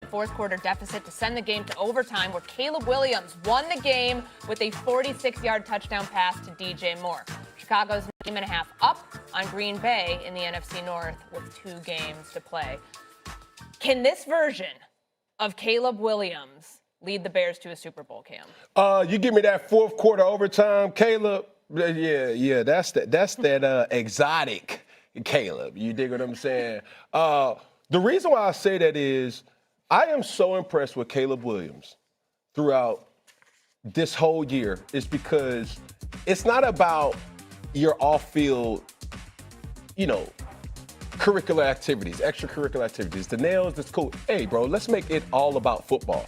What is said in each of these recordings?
fourth quarter deficit to send the game to overtime, where Caleb Williams won the game with a 46-yard touchdown pass to DJ Moore. Chicago's a game and a half up on Green Bay in the NFC North with 2 games to play. Can this version of Caleb Williams lead the Bears to a Super Bowl, Cam? You give me that fourth quarter overtime, Caleb. Yeah, that's that exotic Caleb. You dig what I'm saying? The reason why I say that is I am so impressed with Caleb Williams throughout this whole year is because it's not about your off-field, curricular activities, extracurricular activities. The nails, that's cool. Hey, bro, let's make it all about football.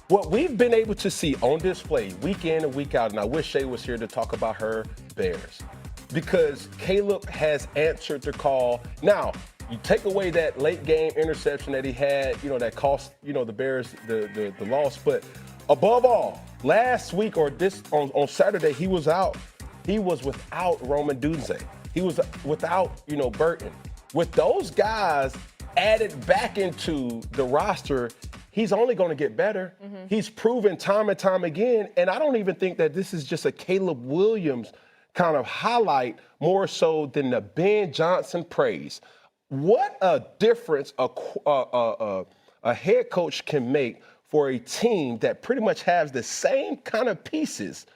What we've been able to see on display week in and week out, and I wish Shay was here to talk about her Bears, because Caleb has answered the call. Now, you take away that late game interception that he had, that cost, the Bears the loss. But above all, last week or on Saturday, he was out. He was without Roman Dunze. He was without, Burton. With those guys added back into the roster, he's only going to get better. Mm-hmm. He's proven time and time again. And I don't even think that this is just a Caleb Williams kind of highlight more so than the Ben Johnson praise. What a difference a head coach can make for a team that pretty much has the same kind of pieces,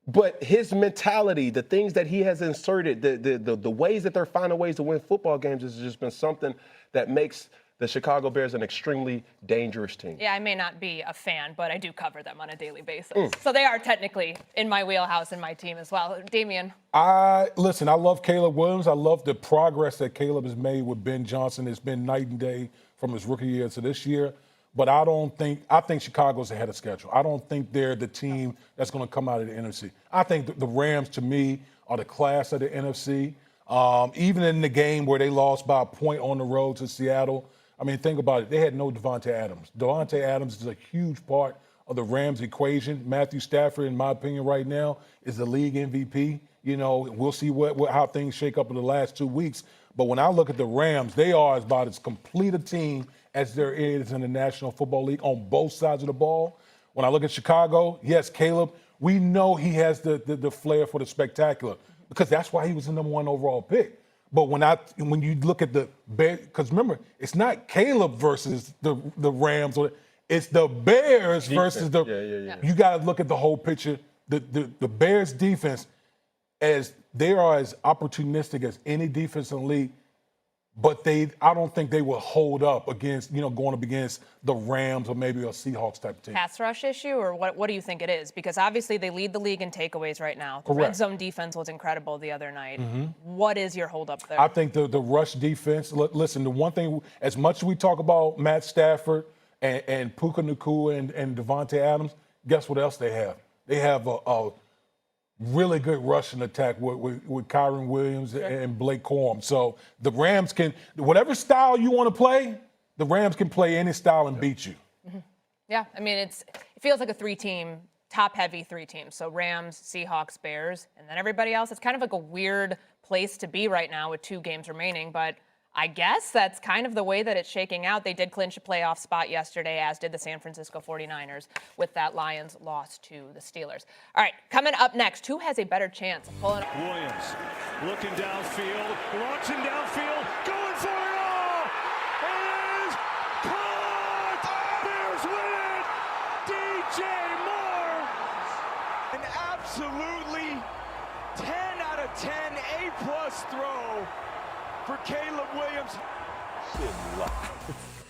but his mentality, the things that he has inserted, the ways that they're finding ways to win football games has just been something that makes the Chicago Bears an extremely dangerous team. Yeah, I may not be a fan, but I do cover them on a daily basis. So they are technically in my wheelhouse and my team as well. Damian. Listen, I love Caleb Williams. I love the progress that Caleb has made with Ben Johnson. It's been night and day from his rookie year to this year. But I think Chicago's ahead of schedule. I don't think they're the team that's going to come out of the NFC. I think the Rams, to me, are the class of the NFC. Even in the game where they lost by a point on the road to Seattle, I mean, think about it. They had no Devontae Adams. Devontae Adams is a huge part of the Rams equation. Matthew Stafford, in my opinion, right now, is the league MVP. We'll see how things shake up in the last 2 weeks. But when I look at the Rams, they are about as complete a team as there is in the National Football League on both sides of the ball. When I look at Chicago, yes, Caleb, we know he has the flair for the spectacular because that's why he was the number 1 overall pick. But when you look at the Bears, because remember, it's not Caleb versus the Rams, it's the Bears versus the. Yeah. You got to look at the whole picture. The Bears defense, as they are as opportunistic as any defense in the league, but I don't think they will hold up against, going up against the Rams or maybe a Seahawks type of team. Pass rush issue, or what do you think it is? Because obviously they lead the league in takeaways right now. The Correct. red zone defense was incredible the other night. Mm-hmm. What is your holdup there? I think the rush defense, listen, the one thing, as much as we talk about Matt Stafford and Puka Nacua and Devontae Adams, guess what else they have? They have a really good rushing attack with Kyron Williams and Blake Corum. So the Rams can, whatever style you want to play, the Rams can play any style and beat you. Mm-hmm. Yeah, I mean, it feels like a 3-team, top-heavy 3 teams. So Rams, Seahawks, Bears, and then everybody else. It's kind of like a weird place to be right now with 2 games remaining, but I guess that's kind of the way that it's shaking out. They did clinch a playoff spot yesterday, as did the San Francisco 49ers with that Lions loss to the Steelers. All right, coming up next, who has a better chance of pulling up? Williams looking downfield, launching downfield, going for it all. It is caught! Bears win it! DJ Moore! An absolutely 10 out of 10 A-plus throw for Caleb Williams.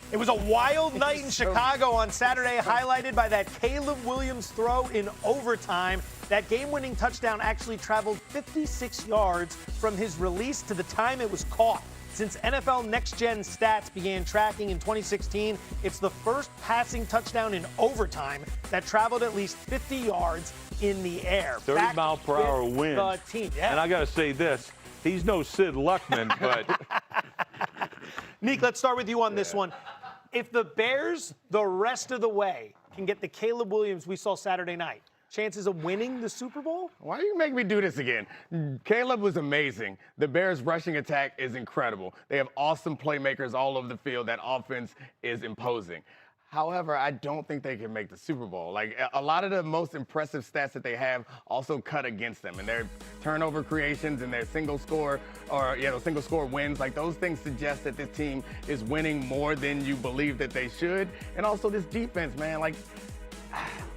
It was a wild night in Chicago on Saturday, highlighted by that Caleb Williams throw in overtime. That game-winning touchdown actually traveled 56 yards from his release to the time it was caught. Since NFL Next Gen Stats began tracking in 2016, it's the first passing touchdown in overtime that traveled at least 50 yards in the air. 30-mile-per-hour wind. The team. Yeah. And I got to say this. He's no Sid Luckman, but. Nick, let's start with you on this one. If the Bears, the rest of the way, can get the Caleb Williams we saw Saturday night, chances of winning the Super Bowl? Why do you make me do this again? Caleb was amazing. The Bears' rushing attack is incredible. They have awesome playmakers all over the field. That offense is imposing. However, I don't think they can make the Super Bowl. Like, a lot of the most impressive stats that they have also cut against them. And their turnover creations and their single score wins, like those things suggest that this team is winning more than you believe that they should. And also this defense, man, like,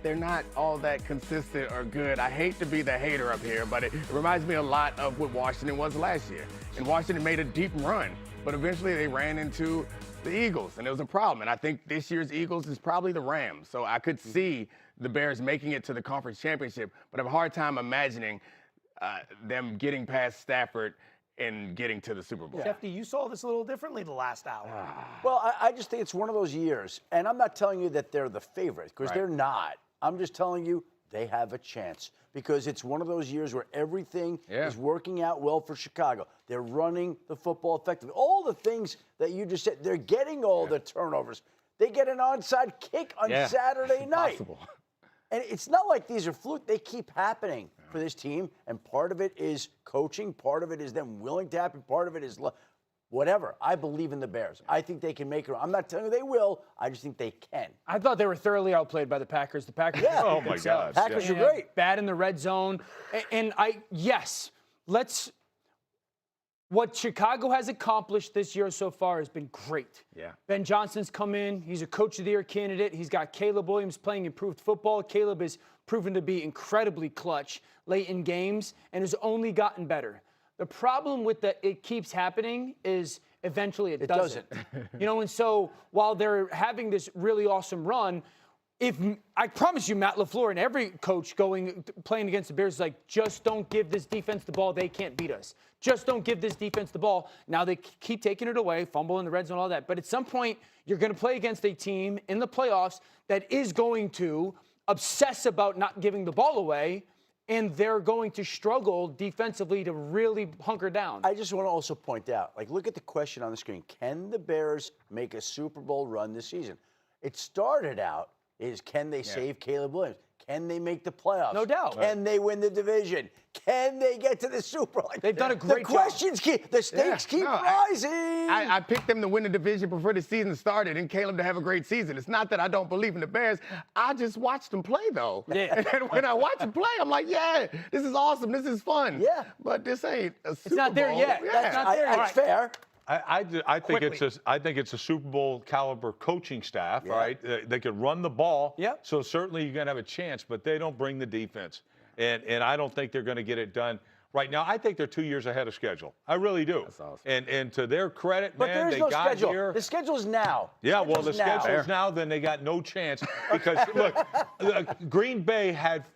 they're not all that consistent or good. I hate to be the hater up here, but it reminds me a lot of what Washington was last year. And Washington made a deep run, but eventually they ran into the Eagles, and it was a problem. And I think this year's Eagles is probably the Rams. So I could see the Bears making it to the conference championship, but I have a hard time imagining them getting past Stafford and getting to the Super Bowl. Shefty, you saw this a little differently the last hour. Well, I just think it's one of those years, and I'm not telling you that they're the favorite, because they're not. I'm just telling you they have a chance, because it's one of those years where everything is working out well for Chicago. They're running the football effectively. All the things that you just said, they're getting all the turnovers. They get an onside kick on Saturday night. And it's not like these are fluke. They keep happening for this team, and part of it is coaching. Part of it is them willing to happen. Part of it is whatever. I believe in the Bears. I think they can make it. I'm not telling you they will. I just think they can. I thought they were thoroughly outplayed by the Packers. The Packers. Oh my God. Packers are great. Bad in the red zone. What Chicago has accomplished this year so far has been great. Yeah. Ben Johnson's come in. He's a Coach of the Year candidate. He's got Caleb Williams playing improved football. Caleb has proven to be incredibly clutch late in games and has only gotten better. The problem with the it keeps happening is eventually it doesn't. And so while they're having this really awesome run, I promise you, Matt LaFleur and every coach playing against the Bears is like, just don't give this defense the ball. They can't beat us. Just don't give this defense the ball. Now they keep taking it away, fumble in the red zone, all that. But at some point, you're going to play against a team in the playoffs that is going to obsess about not giving the ball away, and they're going to struggle defensively to really hunker down. I just want to also point out, look at the question on the screen. Can the Bears make a Super Bowl run this season? It started out can they save Caleb Williams? Can they make the playoffs? No doubt. Can they win the division? Can they get to the Super Bowl? They've done a great job. The questions the stakes keep rising. I picked them to win the division before the season started and Caleb to have a great season. It's not that I don't believe in the Bears. I just watched them play, though. Yeah. And when I watch them play, I'm like, yeah, this is awesome. This is fun. Yeah. But this ain't a Super Bowl. It's not there yet. Yeah. That's not there yet. That's fair. I think it's a Super Bowl caliber coaching staff, right? They can run the ball. Yep. So certainly you're going to have a chance, but they don't bring the defense. And I don't think they're going to get it done right now. I think they're 2 years ahead of schedule. I really do. That's awesome. And to their credit, But man, there's they no got schedule. here. The schedule's now. Yeah, well, the schedule's now. now, then they got no chance. Because, look, Green Bay had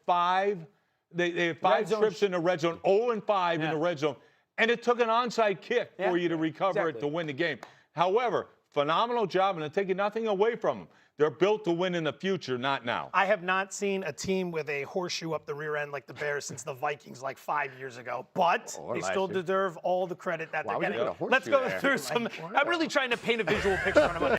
they had five trips in the red zone, 0-5 in the red zone. And it took an onside kick for you to recover it to win the game. However, phenomenal job, and I'm taking nothing away from them. They're built to win in the future, not now. I have not seen a team with a horseshoe up the rear end like the Bears since the Vikings 5 years ago. But they still deserve all the credit that they're getting. Let's go through some. I'm really trying to paint a visual picture on them.